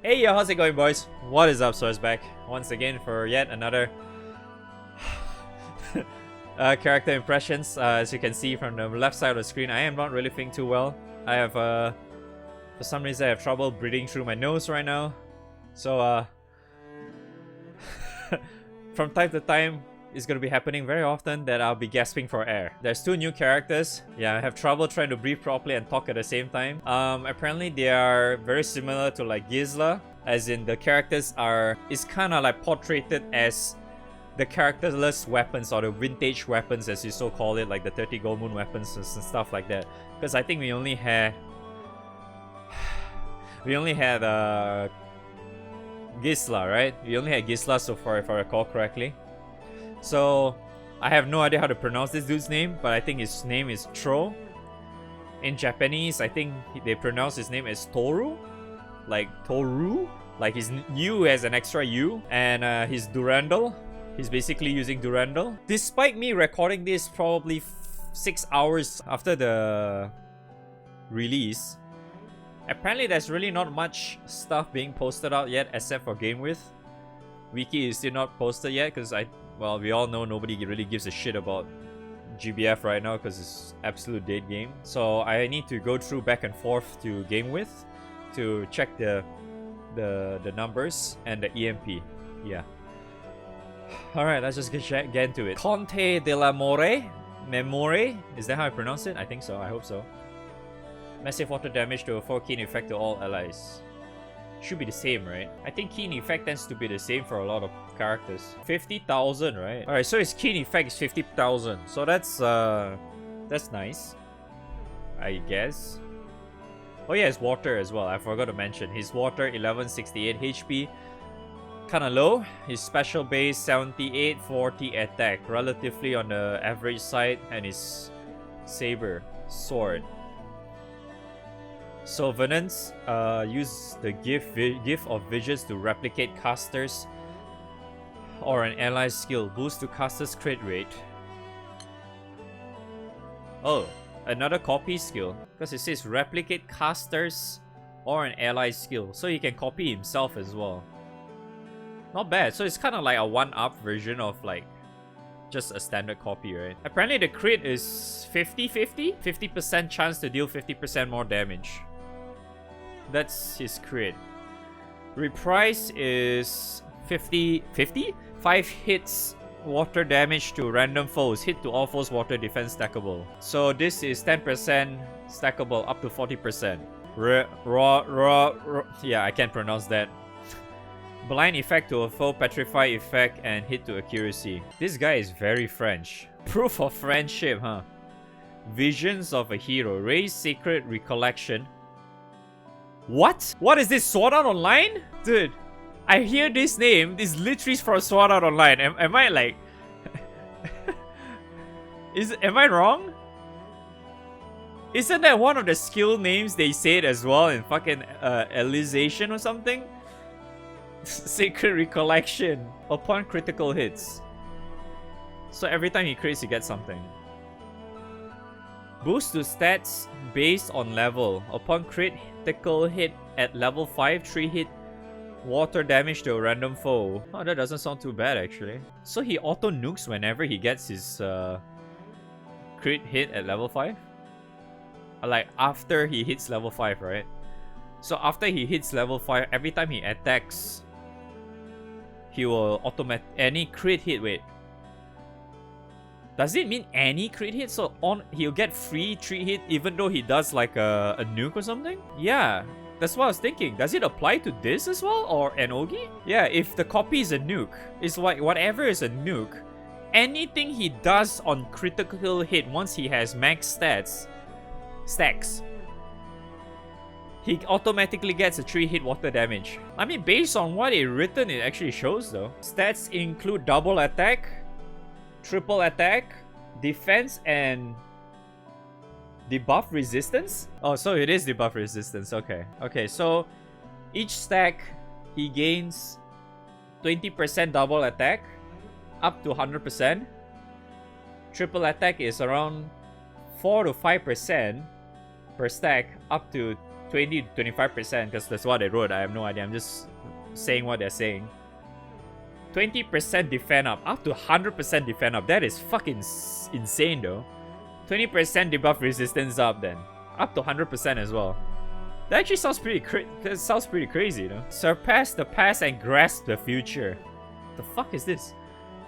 Hey yo, how's it going, boys? What is up? So it's back once again for yet another character impressions. As you can see from the left side of the screen, I am not really feeling too well. I have for some reason I have trouble breathing through my nose right now. So from time to time, it's gonna be happening very often that I'll be gasping for air. There's two new characters. Yeah, I have trouble trying to breathe properly and talk at the same time. Apparently they are very similar to like Gisla, as in the characters is kind of like portrayed as the characterless weapons, or the vintage weapons as you so call it, like the 30 gold moon weapons and stuff like that. Because I think we only had Gisla, right? We only had Gisla so far, if I recall correctly. So I have no idea how to pronounce this dude's name, but I think his name is Troue. In Japanese, I think they pronounce his name as Toru, like Toru, like his U has an extra U, and his Durandal. He's basically using Durandal. Despite me recording this probably 6 hours after the release, apparently there's really not much stuff being posted out yet except for GameWith. Wiki is still not posted yet because well, we all know nobody really gives a shit about GBF right now because it's absolute dead game. So I need to go through back and forth to GameWith to check the numbers and the EMP. Yeah. Alright, let's just get into it. Conte de la Memore? Is that how I pronounce it? I think so, I hope so. Massive water damage to a 4 keen effect to all allies. Should be the same, right? I think keen effect tends to be the same for a lot of characters. 50,000, right? Alright, so his keen effect is 50,000. So that's nice, I guess. Oh yeah, his water as well. I forgot to mention. His water 1168 HP. Kinda low. His special base 78, 40 attack. Relatively on the average side. And his saber, sword. So Venants use the gift of visions to replicate casters or an ally's skill. Boost to caster's crit rate. Oh, another copy skill. Because it says replicate casters or an ally's skill. So he can copy himself as well. Not bad. So it's kind of like a 1-up version of like just a standard copy, right? Apparently the crit is 50-50. 50% chance to deal 50% more damage. That's his crit. Reprise is 50-50? 5 hits water damage to random foes. Hit to all foes water defense stackable. So this is 10% stackable up to 40%. Yeah, I can't pronounce that. Blind effect to a foe, petrify effect, and hit to accuracy. This guy is very French. Proof of friendship, huh? Visions of a hero. Raise sacred recollection. What? What is this? Sword Art Online? Dude, I hear this name. This literally is for Sword Art Online. Am I like... Am I wrong? Isn't that one of the skill names they said as well in fucking Elysian or something? Sacred Recollection. Upon critical hits. So every time he crits, he gets something. Boost to stats based on level. Upon critical hit at level 5, 3 hit water damage to a random foe. Oh, that doesn't sound too bad actually. So he auto nukes whenever he gets his crit hit at level 5? Like after he hits level 5, right? So after he hits level 5, every time he attacks, he will any crit hit. Wait, does it mean any crit hit? So he'll get free 3 hit even though he does like a nuke or something? Yeah, that's what I was thinking. Does it apply to this as well, or an Ogi? Yeah, if the copy is a nuke, it's like whatever is a nuke, anything he does on critical hit once he has max stacks, he automatically gets a 3-hit water damage. I mean, based on what it written, it actually shows though. Stats include double attack, triple attack, defense, and debuff resistance? Oh, so it is debuff resistance. Okay. Okay, so each stack he gains 20% double attack up to 100%. Triple attack is around 4 to 5% per stack up to 20 to 25%, because that's what they wrote. I have no idea. I'm just saying what they're saying. 20% defend up to 100% defend up. That is fucking insane though. 20% debuff resistance up then. Up to 100% as well. That actually sounds pretty crazy, you know? Surpass the past and grasp the future. The fuck is this?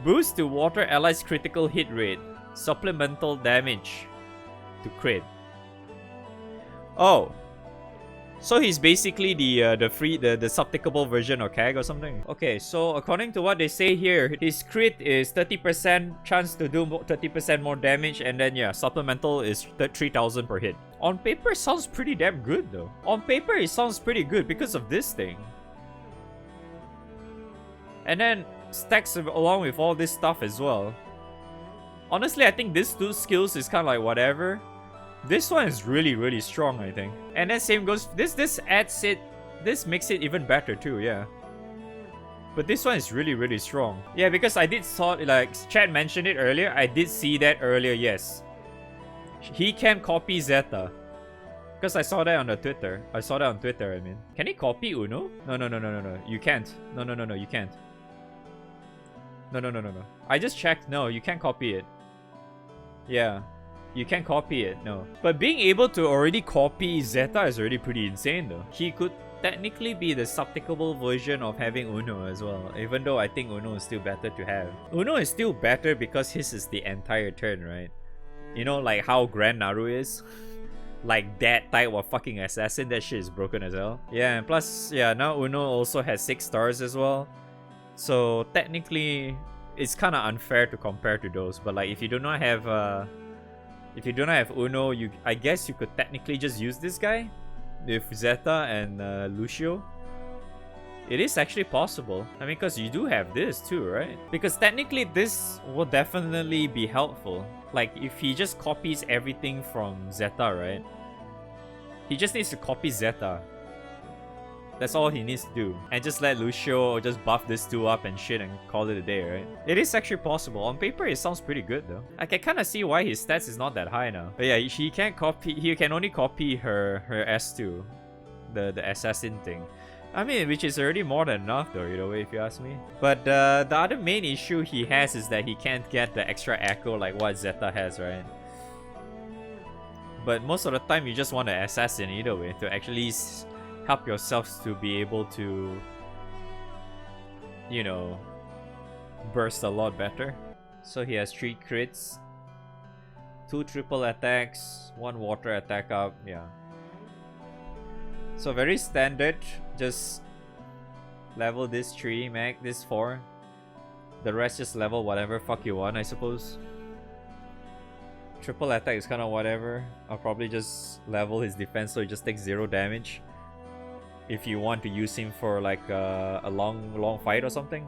Boost to water allies critical hit rate. Supplemental damage to crit. Oh. So he's basically the subtickable version of Kag or something. Okay, so according to what they say here, his crit is 30% chance to do 30% more damage, and then yeah, supplemental is 3,000 per hit. On paper, it sounds pretty damn good though. On paper, it sounds pretty good because of this thing. And then stacks along with all this stuff as well. Honestly, I think these two skills is kind of like whatever. This one is really strong, I think. And then same goes, this adds it, this makes it even better too, yeah. But this one is really strong. Yeah, because I did saw, like Chad mentioned it earlier, I did see that earlier, yes. He can copy Zeta. Because I saw that on the Twitter. I saw that on Twitter, I mean. Can he copy Uno? No. You can't. No, you can't. No. I just checked, no, you can't copy it. Yeah. You can't copy it, no. But being able to already copy Zeta is already pretty insane though. He could technically be the subtickable version of having Uno as well. Even though I think Uno is still better to have. Uno is still better because his is the entire turn, right? You know, like how Grand Naru is? Like that type of fucking assassin, that shit is broken as hell. Yeah, and plus, yeah, now Uno also has 6 stars as well. So technically, it's kind of unfair to compare to those. But like, if you do not have Uno, I guess you could technically just use this guy with Zeta and Lucio. It is actually possible. I mean, because you do have this too, right? Because technically this will definitely be helpful. Like, if he just copies everything from Zeta, right? He just needs to copy Zeta. That's all he needs to do. And just let Lucio just buff this 2 up and shit and call it a day, right? It is actually possible. On paper, it sounds pretty good though. I can kind of see why his stats is not that high now. But yeah, he can only copy her S2. The assassin thing. I mean, which is already more than enough though, you know, if you ask me. But the other main issue he has is that he can't get the extra echo like what Zeta has, right? But most of the time, you just want an assassin either way to actually help yourselves to be able to, you know, burst a lot better. So he has 3 crits, 2 triple attacks, 1 water attack up, yeah. So very standard, just level this 3, make this 4. The rest just level whatever fuck you want, I suppose. Triple attack is kind of whatever. I'll probably just level his defense so he just takes 0 damage. If you want to use him for like a long fight or something.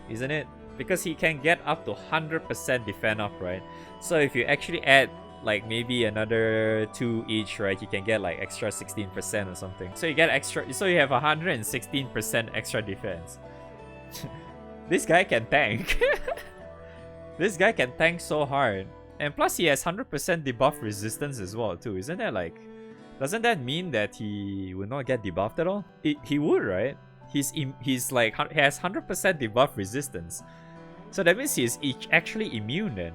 Isn't it? Because he can get up to 100% defend up, right? So if you actually add like maybe another 2 each, right? You can get like extra 16% or something. So you get extra, so you have 116% extra defense. This guy can tank. This guy can tank so hard. And plus he has 100% debuff resistance as well too. Isn't that like, doesn't that mean that he will not get debuffed at all? He would, right? He's like, he has 100% debuff resistance. So that means he is actually immune then.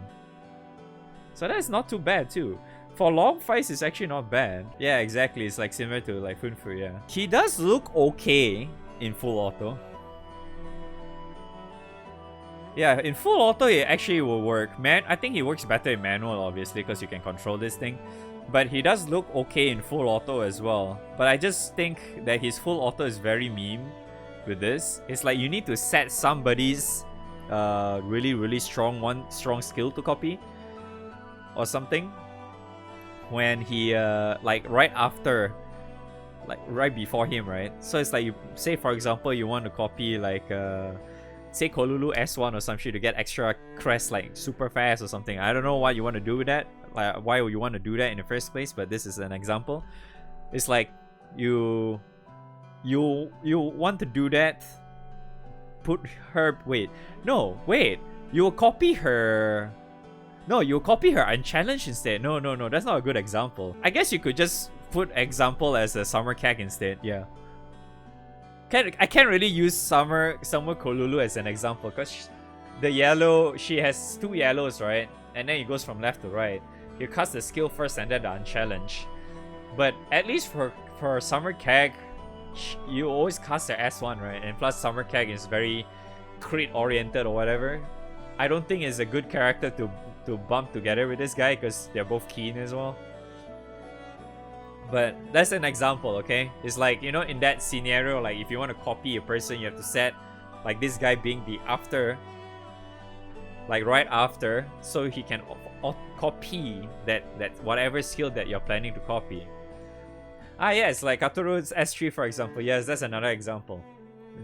So that's not too bad too. For long fights, it's actually not bad. Yeah, exactly. It's like similar to like Funfu, yeah. He does look okay in full auto. Yeah, in full auto, it actually will work. I think he works better in manual, obviously, because you can control this thing. But he does look okay in full auto as well. But I just think that his full auto is very meme with this. It's like you need to set somebody's really strong skill to copy or something when he like right after, like right before him, right? So it's like, you say for example you want to copy like say Kolulu S1 or some shit to get extra crest like super fast or something. I don't know why you want to do that, like why you want to do that in the first place, but this is an example. It's like you want to do that, put her, you'll copy her unchallenged instead. No, that's not a good example. I guess you could just put example as a summer keg instead. Yeah. I can't really use summer Kolulu as an example because the yellow, she has 2 yellows, right? And then it goes from left to right. You cast the skill first and then the unchallenged. But at least for summer keg, you always cast the S1, right? And plus summer keg is very crit oriented or whatever. I don't think it's a good character to bump together with this guy because they're both keen as well. But that's an example, okay? It's like, you know, in that scenario, like if you want to copy a person, you have to set like this guy being the after, like right after, so he can copy that whatever skill that you're planning to copy. Ah yes, like Katoru's S3 for example. Yes, that's another example.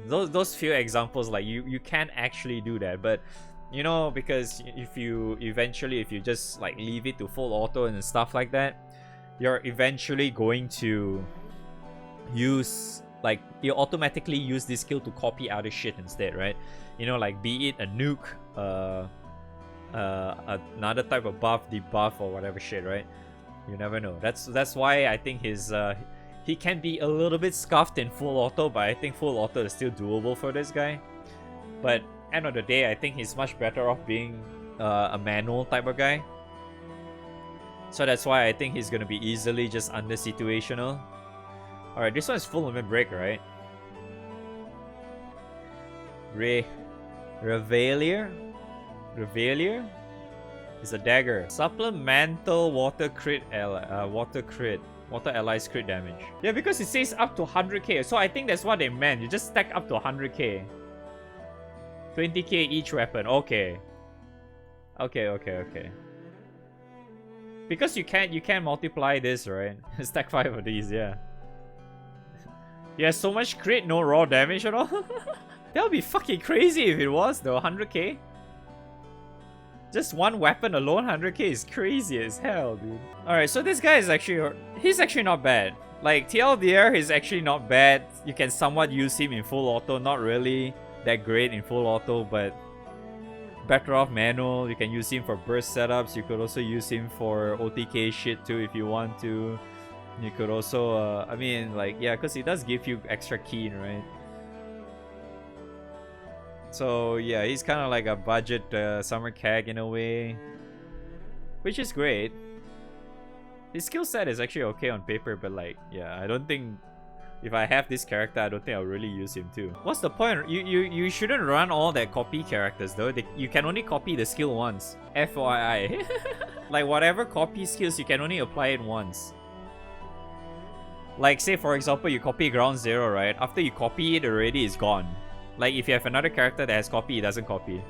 Those few examples, like you can actually do that, but you know, because if you just like leave it to full auto and stuff like that, you're eventually going to use, like, you automatically use this skill to copy other shit instead, right? You know, like be it a nuke, another type of buff, debuff, or whatever shit, right? You never know. That's why I think he can be a little bit scuffed in full auto, but I think full auto is still doable for this guy. But end of the day, I think he's much better off being a manual type of guy. So that's why I think he's gonna be easily just under situational. Alright, this one is full limit break, right? Revalier is a dagger. Supplemental water allies crit damage. Yeah, because it says up to 100k, so I think that's what they meant. You just stack up to 100k. 20k each weapon. Okay. Because you can't multiply this, right? Stack 5 of these, yeah. Yeah, so much crit, no raw damage at all. That would be fucking crazy if it was though. 100k. Just one weapon alone, 100k is crazy as hell, dude. Alright, so this guy is he's actually not bad. Like, TLDR is actually not bad. You can somewhat use him in full auto. Not really that great in full auto, but better off manual. You can use him for burst setups. You could also use him for OTK shit too if you want to. You could also, I mean, like, yeah, because it does give you extra keen, right? So yeah, he's kind of like a budget summer keg in a way, which is great. His skill set is actually okay on paper, but like, yeah, I don't think if I have this character, I don't think I'll really use him too. What's the point? You shouldn't run all that copy characters though. You can only copy the skill once. FYI. Like whatever copy skills, you can only apply it once. Like say for example, you copy Ground Zero, right? After you copy it already, it's gone. Like if you have another character that has copy, it doesn't copy.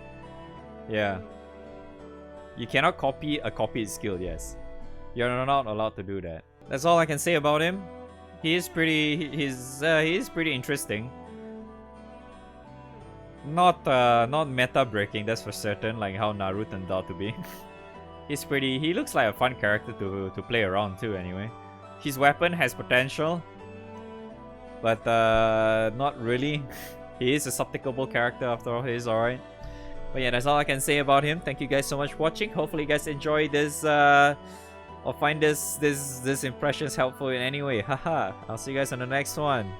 Yeah. You cannot copy a copied skill, yes. You're not allowed to do that. That's all I can say about him. He is pretty interesting. Not meta breaking, that's for certain, like how Naruto turned out to be. He looks like a fun character to play around too anyway. His weapon has potential, but not really. He is a subtickable character after all, he is alright. But yeah, that's all I can say about him. Thank you guys so much for watching. Hopefully you guys enjoy this or find this impressions helpful in any way. Haha. I'll see you guys on the next one.